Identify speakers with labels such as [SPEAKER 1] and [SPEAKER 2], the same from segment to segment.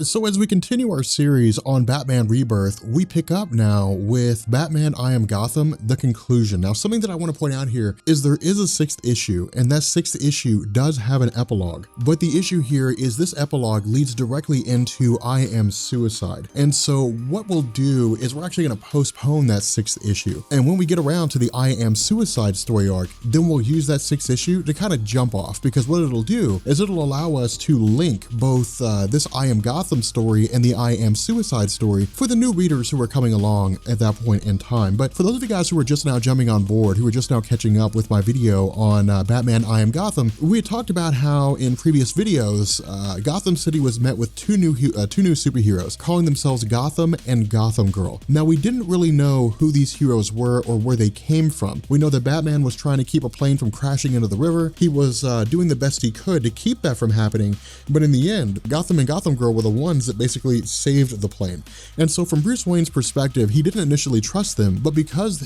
[SPEAKER 1] So as we continue our series on Batman Rebirth, we pick up now with Batman I Am Gotham, the conclusion. Now, something that I want to point out here is there is a sixth issue, and that sixth issue does have an epilogue. But the issue here is this epilogue leads directly into I Am Suicide. And so what we'll do is we're actually going to postpone that sixth issue. And when we get around to the I Am Suicide story arc, then we'll use that sixth issue to kind of jump off, because what it'll do is it'll allow us to link both this I Am Gotham story and the I Am Suicide story for the new readers who are coming along at that point in time. But for those of you guys who are just now jumping on board, who are just now catching up with my video on Batman I Am Gotham, we had talked about how in previous videos, Gotham City was met with two new superheroes calling themselves Gotham and Gotham Girl. Now, we didn't really know who these heroes were or where they came from. We know that Batman was trying to keep a plane from crashing into the river. He was doing the best he could to keep that from happening, but in the end, Gotham and Gotham Girl were the ones that basically saved the plane. And so from Bruce Wayne's perspective, he didn't initially trust them, but because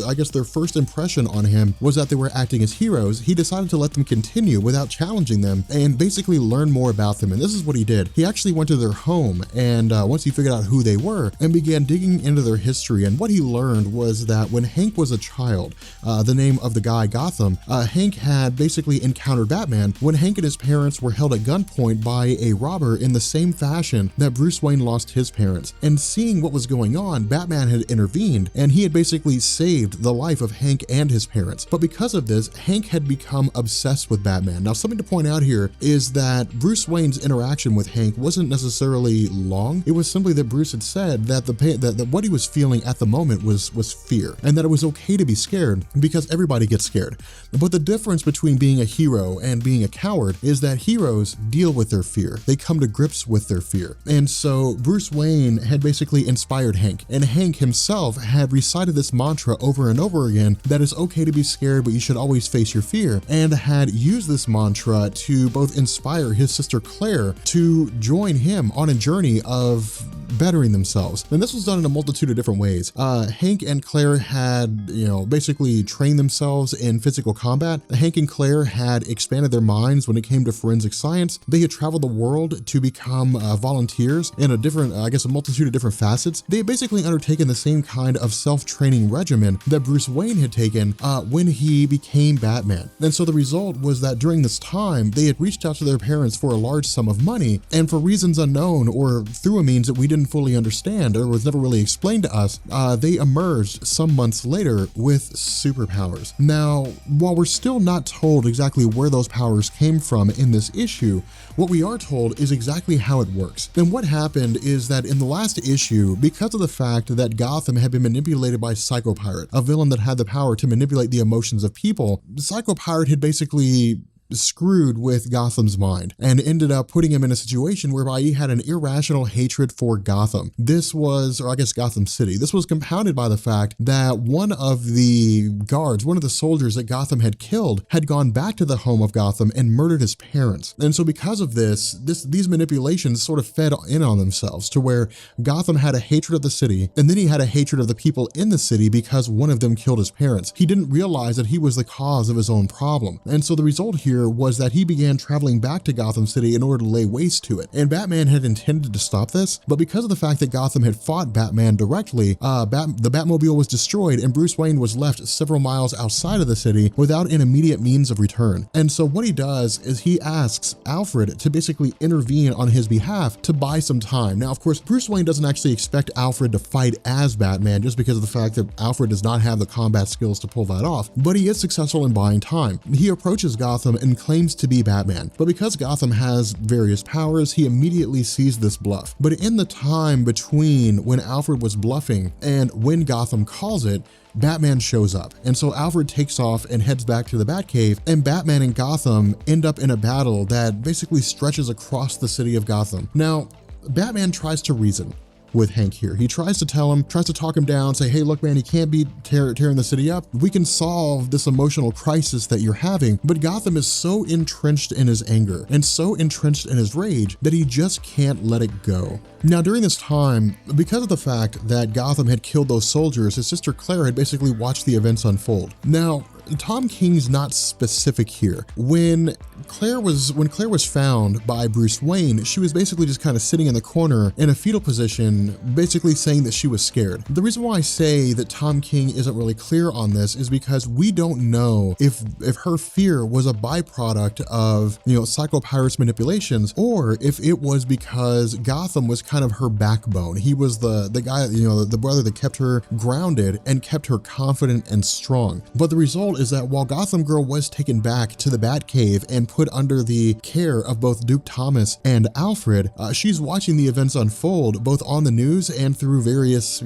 [SPEAKER 1] I guess their first impression on him was that they were acting as heroes, he decided to let them continue without challenging them and basically learn more about them. And this is what he did. He actually went to their home, and once he figured out who they were, and began digging into their history. And what he learned was that when Hank was a child, the name of the guy Gotham, Hank had basically encountered Batman when Hank and his parents were held at gunpoint by a robber in the same fashion that Bruce Wayne lost his parents. And seeing what was going on, Batman had intervened, and he had basically saved the life of Hank and his parents. But because of this, Hank had become obsessed with Batman. Now, something to point out here is that Bruce Wayne's interaction with Hank wasn't necessarily long. It was simply that Bruce had said that that what he was feeling at the moment was fear, and that it was okay to be scared because everybody gets scared. But the difference between being a hero and being a coward is that heroes deal with their fear. They come to grips with their fear. And so Bruce Wayne had basically inspired Hank, and Hank himself had recited this mantra over and over again that it's okay to be scared, but you should always face your fear, and had used this mantra to both inspire his sister Claire to join him on a journey of bettering themselves. And this was done in a multitude of different ways. Hank and Claire had, basically trained themselves in physical combat. Hank and Claire had expanded their minds when it came to forensic science. They had traveled the world to become volunteers in a multitude of different facets. They had basically undertaken the same kind of self-training regimen that Bruce Wayne had taken when he became Batman. And so the result was that during this time, they had reached out to their parents for a large sum of money, and for reasons unknown or through a means that we didn't fully understand or was never really explained to us, they emerged some months later with superpowers. Now, while we're still not told exactly where those powers came from in this issue, what we are told is exactly how it works. Then what happened is that in the last issue, because of the fact that Gotham had been manipulated by Psycho Pirate, a villain that had the power to manipulate the emotions of people, Psycho Pirate had basically screwed with Gotham's mind and ended up putting him in a situation whereby he had an irrational hatred for Gotham. Gotham City. This was compounded by the fact that one of the guards, one of the soldiers that Gotham had killed, had gone back to the home of Gotham and murdered his parents. And so because of these manipulations sort of fed in on themselves to where Gotham had a hatred of the city, and then he had a hatred of the people in the city because one of them killed his parents. He didn't realize that he was the cause of his own problem. And so the result here was that he began traveling back to Gotham City in order to lay waste to it. And Batman had intended to stop this, but because of the fact that Gotham had fought Batman directly, the Batmobile was destroyed, and Bruce Wayne was left several miles outside of the city without an immediate means of return. And so what he does is he asks Alfred to basically intervene on his behalf to buy some time. Now, of course, Bruce Wayne doesn't actually expect Alfred to fight as Batman just because of the fact that Alfred does not have the combat skills to pull that off, but he is successful in buying time. He approaches Gotham and claims to be Batman, but because Gotham has various powers, he immediately sees this bluff. But in the time between when Alfred was bluffing and when Gotham calls it, Batman shows up. And so Alfred takes off and heads back to the Batcave, and Batman and Gotham end up in a battle that basically stretches across the city of Gotham. Now, Batman tries to reason with Hank here. He tries to talk him down, say, hey, look, man, he can't be tearing the city up. We can solve this emotional crisis that you're having. But Gotham is so entrenched in his anger and so entrenched in his rage that he just can't let it go. Now, during this time, because of the fact that Gotham had killed those soldiers, his sister Claire had basically watched the events unfold. Now, Tom King's not specific here. When Claire was found by Bruce Wayne, she was basically just kind of sitting in the corner in a fetal position, basically saying that she was scared. The reason why I say that Tom King isn't really clear on this is because we don't know if her fear was a byproduct of, Psycho-Pirate's manipulations, or if it was because Gotham was kind of her backbone. He was the guy, the brother that kept her grounded and kept her confident and strong. But the result is that while Gotham Girl was taken back to the Batcave and put under the care of both Duke Thomas and Alfred, she's watching the events unfold both on the news and through various,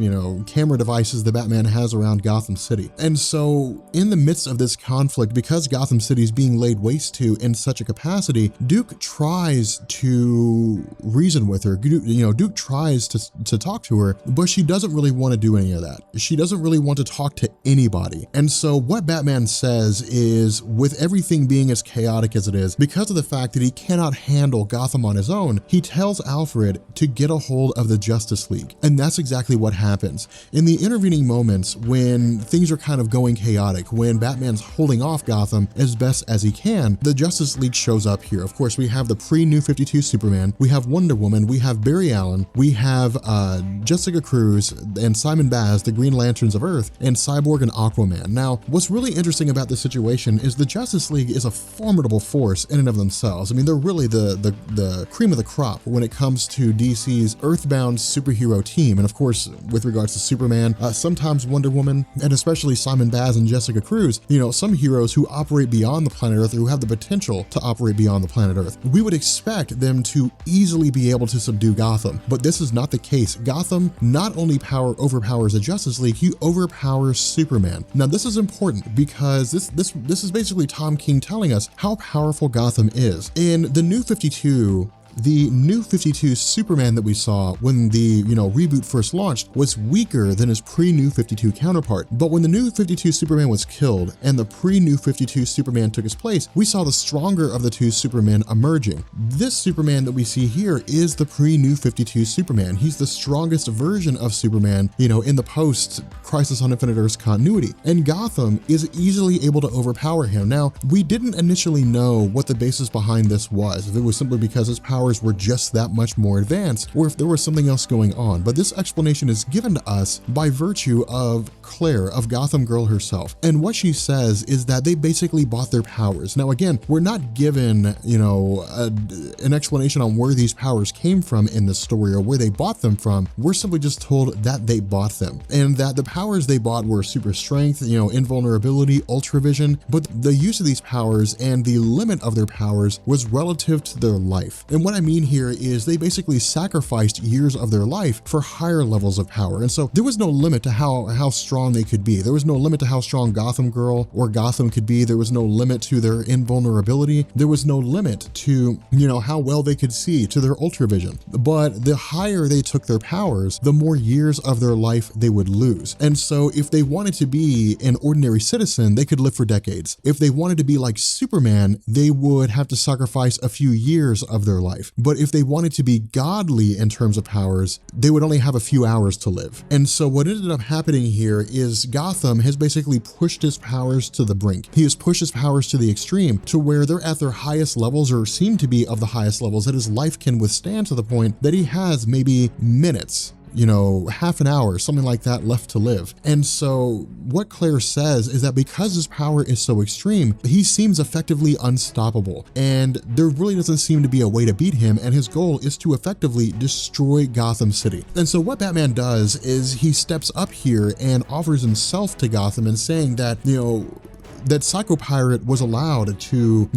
[SPEAKER 1] camera devices the Batman has around Gotham City. And so in the midst of this conflict, because Gotham City is being laid waste to in such a capacity, Duke tries to reason with her. Duke tries to talk to her, but she doesn't really want to do any of that. She doesn't really want to talk to anybody. And so what Batman says is, with everything being as chaotic as it is, because of the fact that he cannot handle Gotham on his own, he tells Alfred to get a hold of the Justice League. And that's exactly what happens. In the intervening moments when things are kind of going chaotic, when Batman's holding off Gotham as best as he can, the Justice League shows up here. Of course, we have the pre-New 52 Superman, we have Wonder Woman, we have Barry Allen, we have Jessica Cruz and Simon Baz, the Green Lanterns of Earth, and Cyborg and Aquaman. Now, what's really interesting about this situation is the Justice League is a formidable force in and of themselves. I mean, they're really the cream of the crop when it comes to DC's earthbound superhero team. And of course, with regards to Superman, sometimes Wonder Woman, and especially Simon Baz and Jessica Cruz, some heroes who operate beyond the planet Earth, who have the potential to operate beyond the planet Earth. We would expect them to easily be able to subdue Gotham, but this is not the case. Gotham not only overpowers the Justice League, he overpowers Superman. Now, this is important because this is basically Tom King telling us how powerful Gotham is. In the New 52, the New 52 Superman that we saw when the, reboot first launched was weaker than his pre-New 52 counterpart. But when the New 52 Superman was killed and the pre-New 52 Superman took his place, we saw the stronger of the two Supermen emerging. This Superman that we see here is the pre-New 52 Superman. He's the strongest version of Superman, in the post-Crisis on Infinite Earths continuity. And Gotham is easily able to overpower him. Now, we didn't initially know what the basis behind this was, if it was simply because his power were just that much more advanced, or if there was something else going on. But this explanation is given to us by virtue of Claire, of Gotham Girl herself. And what she says is that they basically bought their powers. Now, again, we're not given, an explanation on where these powers came from in the story or where they bought them from. We're simply just told that they bought them, and that the powers they bought were super strength, invulnerability, ultravision, but the use of these powers and the limit of their powers was relative to their life. And what I mean here is they basically sacrificed years of their life for higher levels of power. And so there was no limit to how strong they could be. There was no limit to how strong Gotham Girl or Gotham could be. There was no limit to their invulnerability. There was no limit to, how well they could see, to their ultravision. But the higher they took their powers, the more years of their life they would lose. And so if they wanted to be an ordinary citizen, they could live for decades. If they wanted to be like Superman, they would have to sacrifice a few years of their life. But if they wanted to be godly in terms of powers, they would only have a few hours to live. And so what ended up happening here is Gotham has basically pushed his powers to the brink. He has pushed his powers to the extreme, to where they're at their highest levels, or seem to be of the highest levels that his life can withstand, to the point that he has maybe minutes, half an hour, something like that, left to live. And so what Claire says is that because his power is so extreme, he seems effectively unstoppable, and there really doesn't seem to be a way to beat him, and his goal is to effectively destroy Gotham City. And so what Batman does is he steps up here and offers himself to Gotham, and saying that, that Psycho Pirate was allowed to,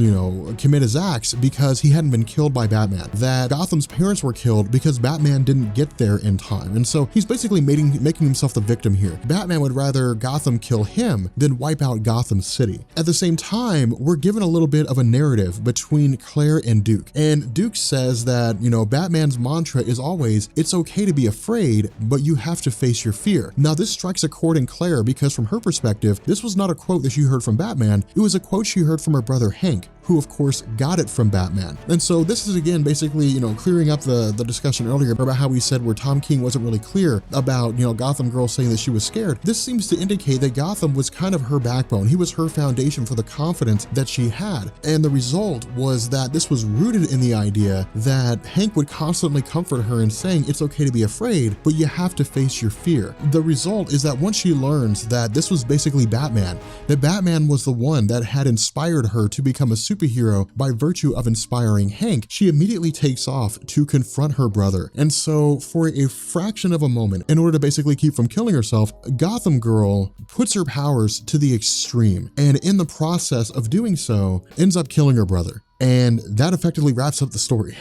[SPEAKER 1] commit his acts because he hadn't been killed by Batman, that Gotham's parents were killed because Batman didn't get there in time. And so he's basically making himself the victim here. Batman would rather Gotham kill him than wipe out Gotham City. At the same time, we're given a little bit of a narrative between Claire and Duke. And Duke says that, Batman's mantra is always, it's okay to be afraid, but you have to face your fear. Now, this strikes a chord in Claire because from her perspective, this was not a quote that she heard from Batman, it was a quote she heard from her brother Hank. who of course got it from Batman. And so this is again basically, you know, clearing up the discussion earlier about how we said where Tom King wasn't really clear about, you know, Gotham Girl saying that she was scared. This seems to indicate that Gotham was kind of her backbone. He was her foundation for the confidence that she had. And the result was that this was rooted in the idea that Hank would constantly comfort her in saying it's okay to be afraid, but you have to face your fear. The result is that once she learns that this was basically Batman, that Batman was the one that had inspired her to become a superhero by virtue of inspiring Hank, she immediately takes off to confront her brother. And so for a fraction of a moment, in order to basically keep from killing herself, Gotham Girl puts her powers to the extreme, and in the process of doing so, ends up killing her brother. And that effectively wraps up the story.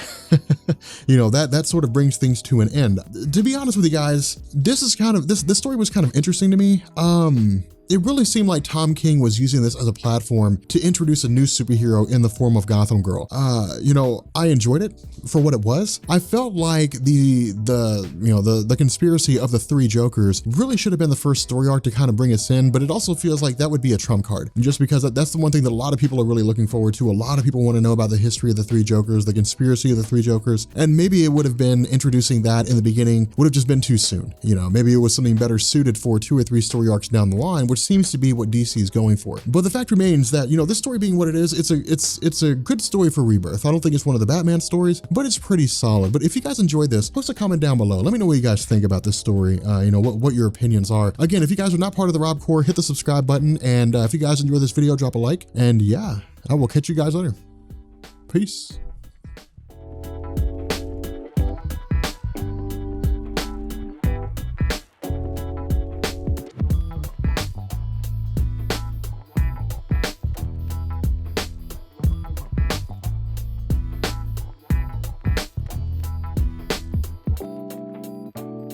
[SPEAKER 1] You know, that sort of brings things to an end. To be honest with you guys, this story was kind of interesting to me. It really seemed like Tom King was using this as a platform to introduce a new superhero in the form of Gotham Girl. You know, I enjoyed it for what it was. I felt like the conspiracy of the three Jokers really should have been the first story arc to kind of bring us in, but it also feels like that would be a trump card, just because that's the one thing that a lot of people are really looking forward to. A lot of people want to know about the history of the three Jokers, the conspiracy of the three Jokers, and maybe it would have been introducing that in the beginning would have just been too soon. You know, maybe it was something better suited for 2 or 3 story arcs down the line, which seems to be what DC is going for. But the fact remains that, you know, this story being what it is, it's a good story for Rebirth. I don't think it's one of the Batman stories, but it's pretty solid. But if you guys enjoyed this, post a comment down below. Let me know what you guys think about this story. You know, what your opinions are. Again, if you guys are not part of the Rob Corps, hit the subscribe button. And if you guys enjoy this video, drop a like. And yeah, I will catch you guys later. Peace.